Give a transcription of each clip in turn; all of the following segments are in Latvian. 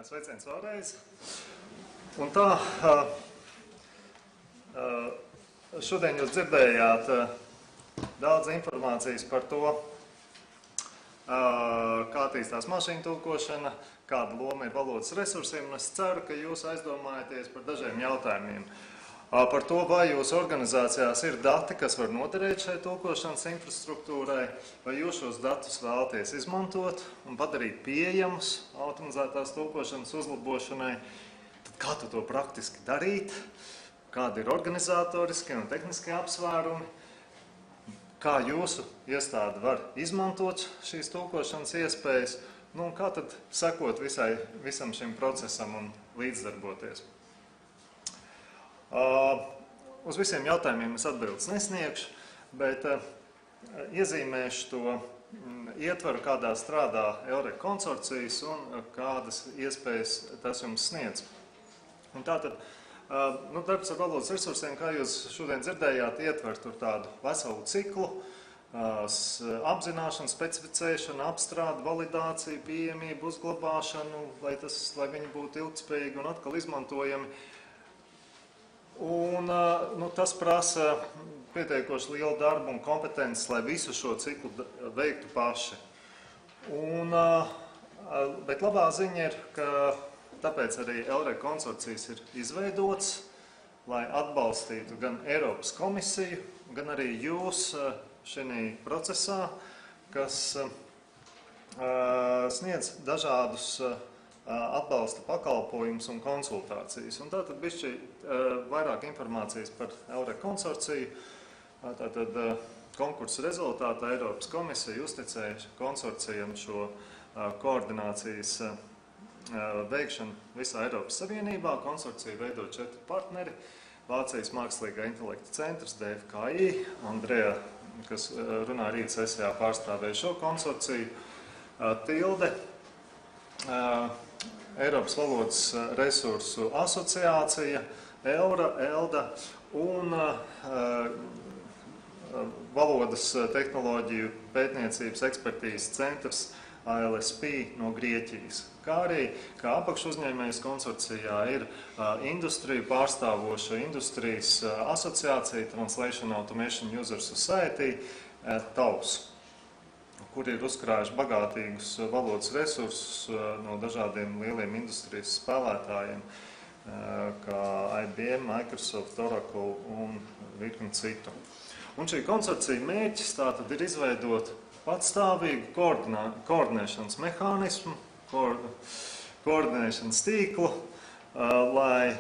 Sveiciens vēlreiz. Un tā, šodien jūs dzirdējāt daudz informācijas par to, kā attīstās mašīnu tulkošana, kāda loma ir valodas resursiem, un es ceru, ka jūs aizdomājaties par dažiem jautājumiem. Par to, vai jūsu organizācijās ir dati, kas var noderēt šai tulkošanas infrastruktūrai, vai jūs šos datus vēlaties izmantot un padarīt pieejamus automatizētās tulkošanas uzlabošanai, tad kā to praktiski darīt, kādi ir organizatoriskie un tehniskie apsvērumi, kā jūsu iestāde var izmantot šīs tulkošanas iespējas, nu un kā tad sekot visam šim procesam un līdzdarboties. Uz visiem jautājumiem es atbildes nesniegšu, bet iezīmēšu to ietvaru, kādā strādā EUREC konsorcijas un kādas iespējas tas jums sniedz. Un tātad, darbs ar valodas resursiem, kā jūs šodien dzirdējāt, ietver tur tādu veselu ciklu, apzināšanu, specificēšanu, apstrādi, validāciju, pieejamību, uzglabāšanu, lai viņi būtu ilgtspējīgi un atkal izmantojami. Un tas prasa pietiekoši lielu darbu un kompetences, lai visu šo ciklu veiktu paši. Bet labā ziņa ir, ka tāpēc arī EUREC konsorcijas ir izveidots, lai atbalstītu gan Eiropas komisiju, gan arī jūs šajā procesā, kas sniedz dažādus atbalsta pakalpojumus un konsultācijas. Un tātad bišķi vairāk informācijas par EUREC konsorciju. Tātad konkursa rezultātā Eiropas komisija uzticēja konsorcijam šo koordinācijas veikšanu visā Eiropas Savienībā. Konsorciju veido 4 partneri. Vācijas mākslīgā intelekta centrs, DFKI, Andreja, kas runā rīt sesijā, pārstāvēja šo konsorciju, Tilde, Eiropas valodas resursu asociācija, EURA, ELDA un valodas tehnoloģiju pētniecības ekspertīzes centrs ALSP no Grieķijas. Kā arī, kā apakšuzņēmējs konsorcijā ir industriju pārstāvoša industrijas asociācija Translation Automation User Society, TAUS, kur ir uzkrājuši bagātīgus valodas resursus no dažādiem lieliem industrijas spēlētājiem, kā IBM, Microsoft, Oracle un virkni citu. Un šī konsorcija mērķis tātad ir izveidot patstāvīgu koordinēšanas mehānismu, koordinēšanas tīklu, lai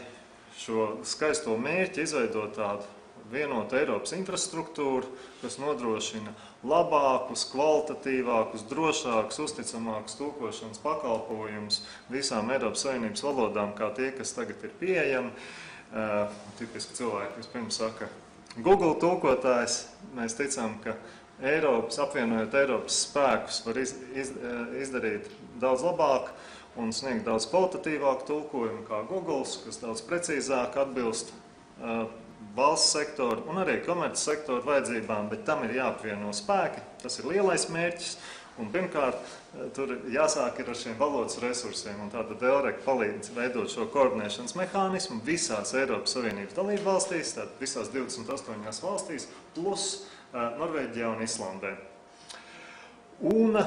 šo skaisto mērķi izveidot tādu vienotu Eiropas infrastruktūru, kas nodrošina labākus, kvalitatīvākus, drošākus, uzticamākus tulkošanas pakalpojumus visām Eiropas Savienības valodām, kā tie, kas tagad ir pieejami. Tipiski cilvēki vispirms saka, Google tulkotājs, mēs ticam, ka apvienojot Eiropas spēkus, var izdarīt daudz labāk un sniegt daudz kvalitatīvāku tulkojumu kā Google, kas daudz precīzāk atbilst valsts sektoru un arī komerces sektoru vajadzībām, bet tam ir jāapvieno spēki. Tas ir lielais mērķis. Un pirmkārt, tur jāsāk ir ar šiem valodas resursiem. Un tātad EUREC palīdz veidot šo koordinēšanas mehānismu visās Eiropas Savienības dalību valstīs, tātad visās 28 valstīs, plus Norvēģijā un Islandē. Un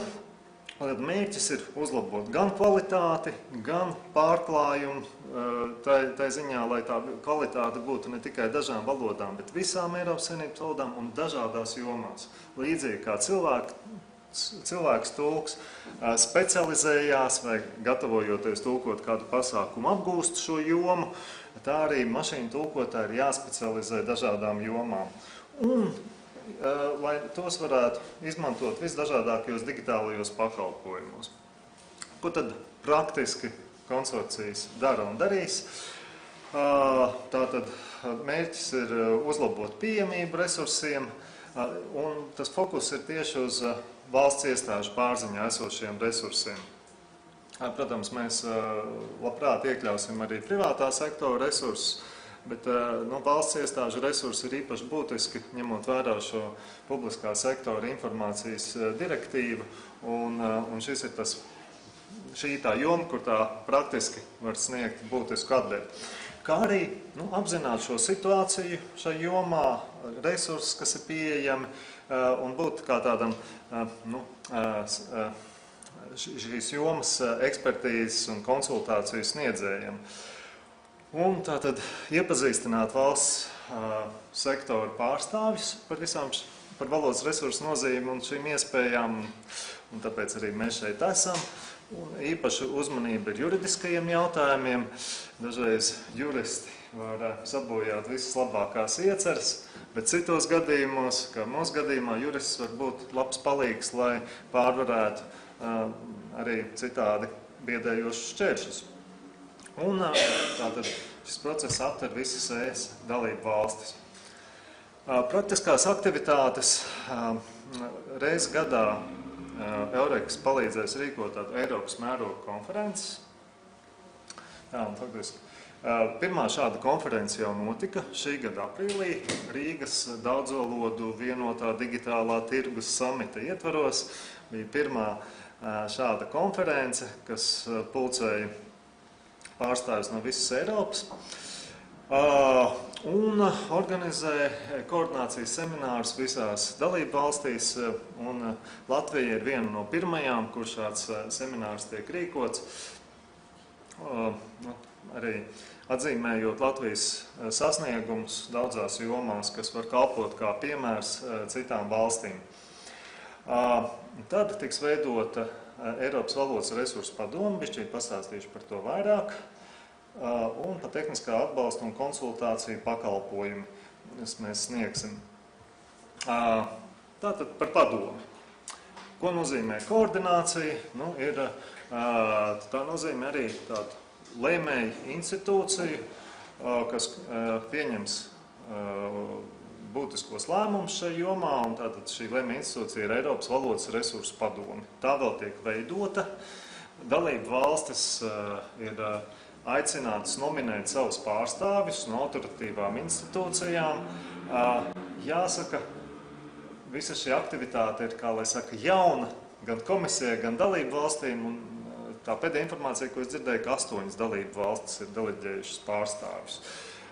mērķis ir uzlabot gan kvalitāti, gan pārklājumu, tai ziņā, lai tā kvalitāte būtu ne tikai dažām valodām, bet visām Eiropas Savienības valodām un dažādās jomās. Līdzīgi kā cilvēks tulks specializējās vai gatavojoties tulkot kādu pasākumu apgūst šo jomu, tā arī mašīnu tulkotāji ir jāspecializē dažādām jomām. Un lai tos varētu izmantot visdažādākajos digitālajos pakalpojumos. Ko tad praktiski konsorcijas dara un darīs? Tātad mērķis ir uzlabot pieejamību resursiem, un tas fokus ir tieši uz valsts iestāžu pārziņā esošiem resursiem. Protams, mēs labprāt iekļausim arī privātā sektora resursus, bet valsts iestāžu resursi ir īpaši būtiski, ņemot vērā šo publiskā sektora informācijas direktīvu, un šis ir tas šī tā joma, kur tā praktiski var sniegt būtisku atbildi. Kā arī apzināt šo situāciju šai jomā, resursus, kas ir pieejami, un būt kā tādam šīs jomas ekspertīzes un konsultāciju sniedzējiem. Un tātad iepazīstināt valsts sektoru pārstāvjus par valodas resursu nozīmi un šīm iespējām, un tāpēc arī mēs šeit esam. Un īpaši uzmanība ir juridiskajiem jautājumiem. Dažreiz juristi var sabojāt visas labākās ieceres, bet citos gadījumos, kā mūsu gadījumā, jurists var būt labs palīgs, lai pārvarētu arī citādi biedējošus šķēršļus. Un tātad šis process aptver visas ES dalību valstis. Praktiskās aktivitātes reizi gadā Eureks palīdzēs rīkot tādu Eiropas mēroga konferences. Pirmā šāda konference jau notika šī gada aprīlī Rīgas daudzvalodu vienotā digitālā tirgus samita ietvaros. Bija pirmā šāda konference, kas pulcēja pārstāvjus no visas Eiropas. Un organizē koordinācijas seminārus visās dalību valstīs, un Latvija ir viena no pirmajām, kur šāds seminārs tiek rīkots, arī atzīmējot Latvijas sasniegumus daudzās jomās, kas var kalpot kā piemērs citām valstīm. Tad tiks veidota Eiropas valodas resursu padome, bišķīt pastāstīšu par to vairāk. Un par tehniskā atbalsta un konsultāciju pakalpojumu mēs sniegsim. Tātad par padomi. Ko nozīmē koordinācija? Tā nozīmē arī tādu lēmēju institūciju, kas pieņems būtiskos lēmumus šajā jomā, un tātad šī lēmēja institūcija ir Eiropas valodas resursu padome. Tā vēl tiek veidota. Dalību valstis ir aicinātas nominēt savus pārstāvjus no autoritīvām institūcijām. Jāsaka, visa šī aktivitāte ir, kā lai saka, jauna gan komisijai, gan dalību valstīm. Un tā pēdējā informācija, ko es dzirdēju, ka 8 dalību valstis ir deleģējušas pārstāvjus.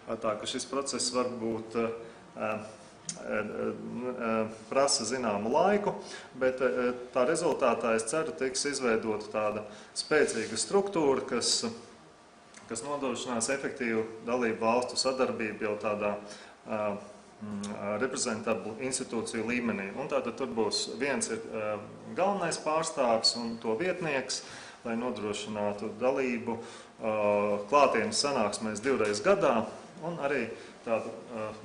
Tā ka šis process varbūt prasa zināmu laiku, bet tā rezultātā, es ceru, tiks izveidota tāda spēcīga struktūra, kas nodrošinās efektīvu dalību valstu sadarbību jau tādā reprezentablu institūciju līmenī. Un tātad tur būs viens ir galvenais pārstāvis un to vietnieks, lai nodrošinātu dalību klātienes sanāksmēs 2 reizes gadā un arī tādu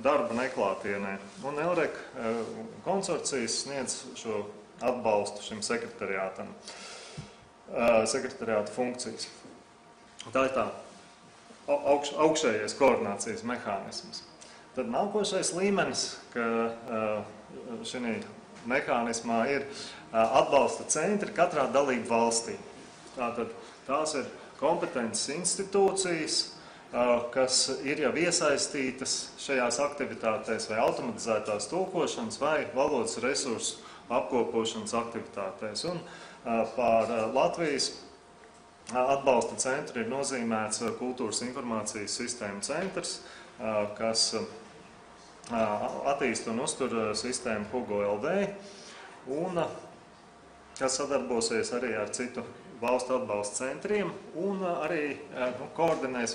darba neklātienē. Un Eurek konsorcijas sniedz šo atbalstu šim sekretariātam, sekretariāta funkcijas. Tā ir tā augšējais koordinācijas mehānisms. Tad nākošais līmenis, ka šī mehānismā ir atbalsta centri katrā dalību valstī. Tātad tās ir kompetences institūcijas, kas ir jau iesaistītas šajās aktivitātēs vai automatizētās tulkošanas vai valodas resursu apkopošanas aktivitātēs. Un par Latvijas atbalsta centru ir nozīmēts Kultūras informācijas sistēmu centrs, kas attīsta un uztur sistēmu Hugo LV, un kas sadarbosies arī ar citu valstu atbalsta centriem un arī koordinēs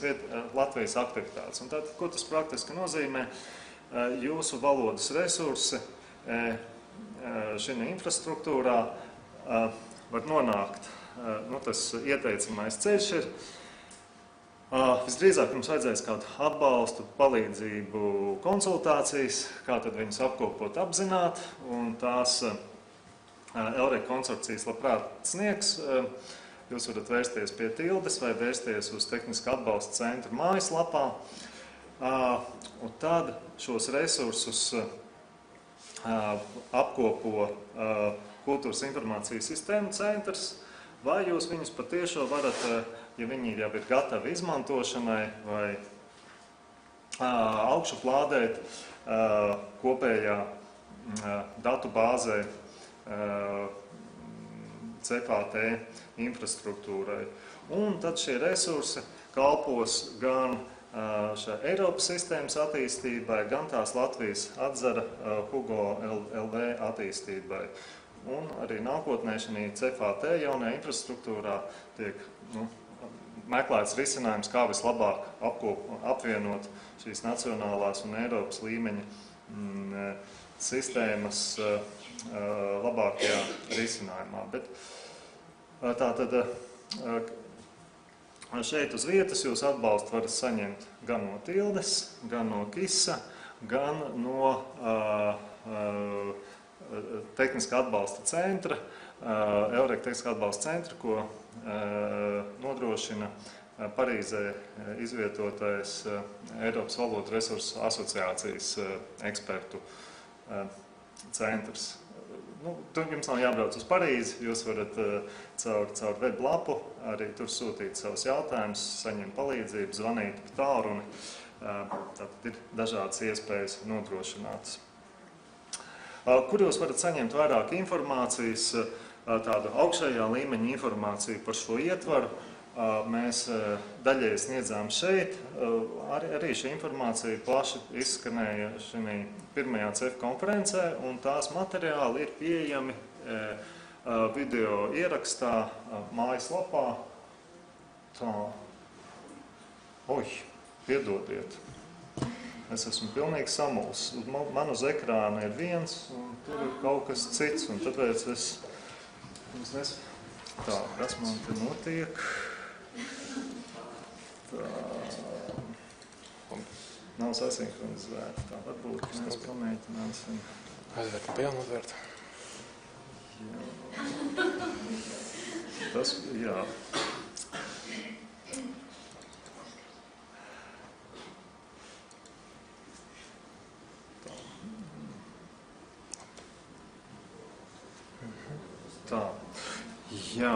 Latvijas aktivitātes. Un tātad, ko tas praktiski nozīmē? Jūsu valodas resursi šī infrastruktūrā var nonākt. Tas ieteicamais ceļš ir. Visdrīzāk jums vajadzēs kādu atbalstu, palīdzību, konsultācijas, kā tad viņus apkopot, apzināt, un tās Eurek konsorcijas labprāt sniegs. Jūs varat vērsties pie Tildes vai vērsties uz tehniskā atbalsta centra mājaslapā, un tad šos resursus apkopo Kultūras informācijas sistēmu centrs, vai jūs viņus patiešo varat, ja viņi jau ir gatavi izmantošanai, vai augšuplādēt kopējā datu bāzē CFT infrastruktūrai. Un tad šie resursi kalpos gan šai Eiropas sistēmas attīstībai, gan tās Latvijas atzara Hugo LV attīstībai. Un arī nākotnē šī CFT jaunajā infrastruktūrā tiek meklēts risinājums, kā vislabāk apvienot šīs nacionālās un Eiropas līmeņa sistēmas labākajā risinājumā. Bet tātad šeit uz vietas jūs atbalstu varat saņemt gan no Tildes, gan no KISA, gan no tehniskā atbalsta centra, Eureka tehniskā atbalsta centra, ko nodrošina Parīzē izvietotais Eiropas valodu resursu asociācijas ekspertu centrs. Tur jums nav jābrauc uz Parīzi, jūs varat caur weblapu arī tur sūtīt savus jautājumus, saņemt palīdzību, zvanīt pa tālruni. Tātad ir dažādas iespējas nodrošinātas. Kur jūs varat saņemt vairāk informācijas, tādu augšējā līmeņa informāciju par šo ietvaru. Mēs daļēji sniedzām šeit. Arī šī informācija plaši izskanēja šī pirmajā CEF konferencē, un tās materiāli ir pieejami video ierakstā mājaslapā. Tā. Piedodiet. Es esmu pilnīgi samuls. Man uz ekrāna ir viens, un tur ir kaut kas cits, un tāpēc Tā, kas man te notiek? Tā. Nav sasinhronizēta. Tā varbūt mēs pamēģināsim. Aizvērt, pa jaunu atvērt. Jā. Tas, jā. Tā. Jā,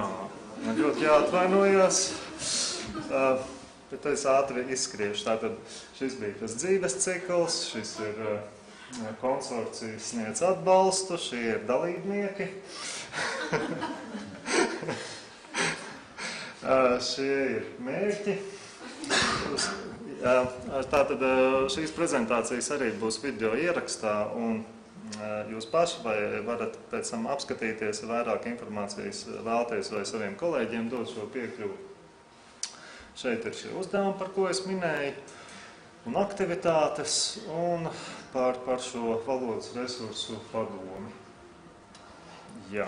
man ļoti jāatvainojās, bet es ātri izskriešu. Tātad šis bija tas dzīves cikls, šis ir konsorcijas sniedz atbalstu, šie ir dalībnieki. Šie ir mērķi. Tātad šīs prezentācijas arī būs video ierakstā, un jūs paši varat pēc tam apskatīties, vairāk informācijas vēlties vai saviem kolēģiem dot šo piekļuvu. Šeit ir šie uzdevumi, par ko es minēju, un aktivitātes, un par šo valodas resursu padomi. Jā.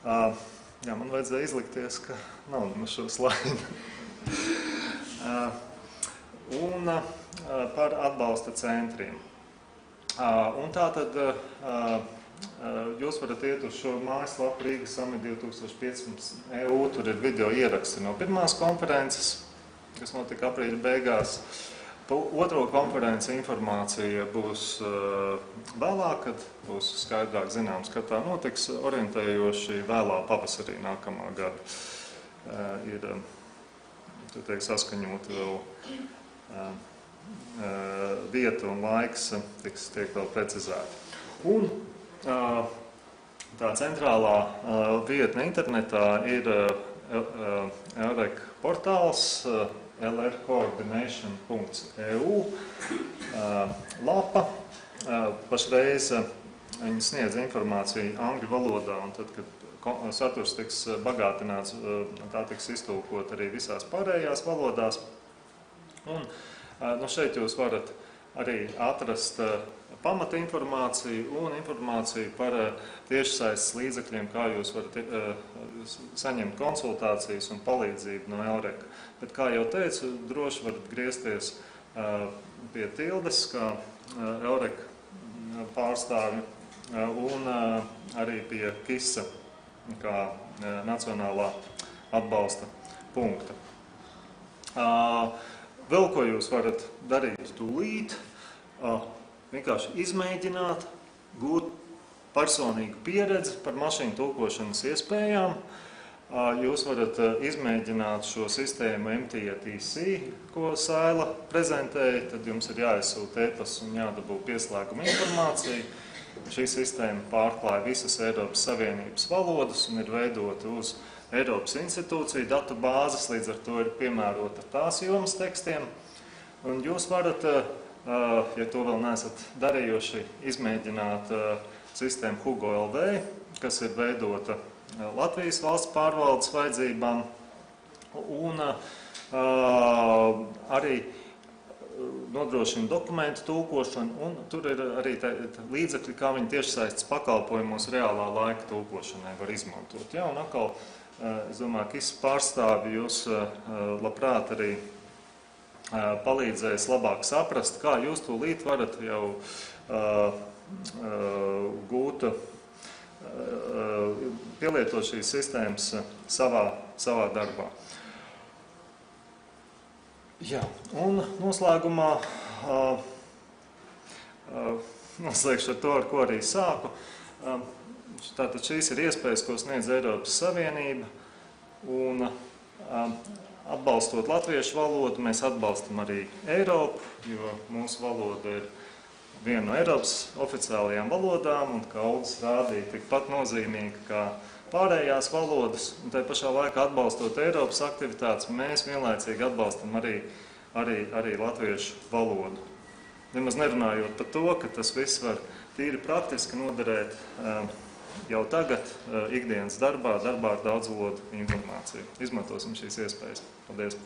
Jā, man vajadzēja izlikties, ka nav nemaz šo slaidu. Un par atbalsta centriem. Un tātad jūs varat iet uz šo mājaslapu Rīgas Summit 2015 EU, tur ir video ieraksti no pirmās konferences, kas notika aprīļa beigās. Otro konferenci informācija būs vēlāk, kad būs skaidrāk zināms, kad tā notiks, orientējoši vēlā pavasarī nākamā gada. Ir, tu teik, saskaņot vēl vieta un laiks tiek vēl precizēti. Un tā centrālā vietne internetā ir Eureka portāls lrcoordination.eu lapa. Pašreiz viņi sniedz informāciju angļu valodā, un tad, kad saturs tiks bagātināts, tā tiks iztulkot arī visās pārējās valodās. Un šeit jūs varat arī atrast pamata informāciju un informāciju par tiešsaistes līdzekļiem, kā jūs varat saņemt konsultācijas un palīdzību no Eureka. Bet, kā jau teicu, droši varat griezties pie Tildes, kā Eureka pārstāvi, un arī pie KISA, kā nacionālā atbalsta punkta. Vēl ko jūs varat darīt tūlīt, vienkārši izmēģināt, gūt personīgu pieredzi par mašīnu tulkošanas iespējām. Jūs varat izmēģināt šo sistēmu MTTC, ko Saila prezentēja, tad jums ir jāizsūta e-pasts un jādabū pieslēguma informācija. Šī sistēma pārklāja visas Eiropas Savienības valodas un ir veidota uz Eiropas institūciju datu bāzes, līdz ar to ir piemērota tās jomas tekstiem. Un jūs varat, ja to vēl neesat darījuši, izmēģināt sistēmu Hugo LV, kas ir veidota Latvijas valsts pārvaldes vajadzībām, un arī nodrošina dokumentu tulkošanu, un tur ir arī līdzekļi, kā viņi tiešsaistes pakalpojumos reālā laika tulkošanai var izmantot. Ja, un atkal, es domāju, ka pārstāvi jūs labprāt arī palīdzēs labāk saprast, kā jūs tūlīt varat jau gūt, pielietot šīs sistēmas savā darbā. Jā, un noslēgumā noslēgšu ar to, ar ko arī sāku. Tātad šīs ir iespējas, ko sniedz Eiropas Savienība, un atbalstot latviešu valodu, mēs atbalstam arī Eiropu, jo mūsu valoda ir viena no Eiropas oficiālajām valodām, un kā Uldis rādīja, tikpat nozīmīga kā pārējās valodas, un tai pašā laikā atbalstot Eiropas aktivitātes, mēs vienlaicīgi atbalstam arī latviešu valodu. Nemaz nerunājot par to, ka tas viss var tīri praktiski noderēt jau tagad ikdienas darbā ar daudzvalodu informāciju. Izmantosim šīs iespējas. Paldies!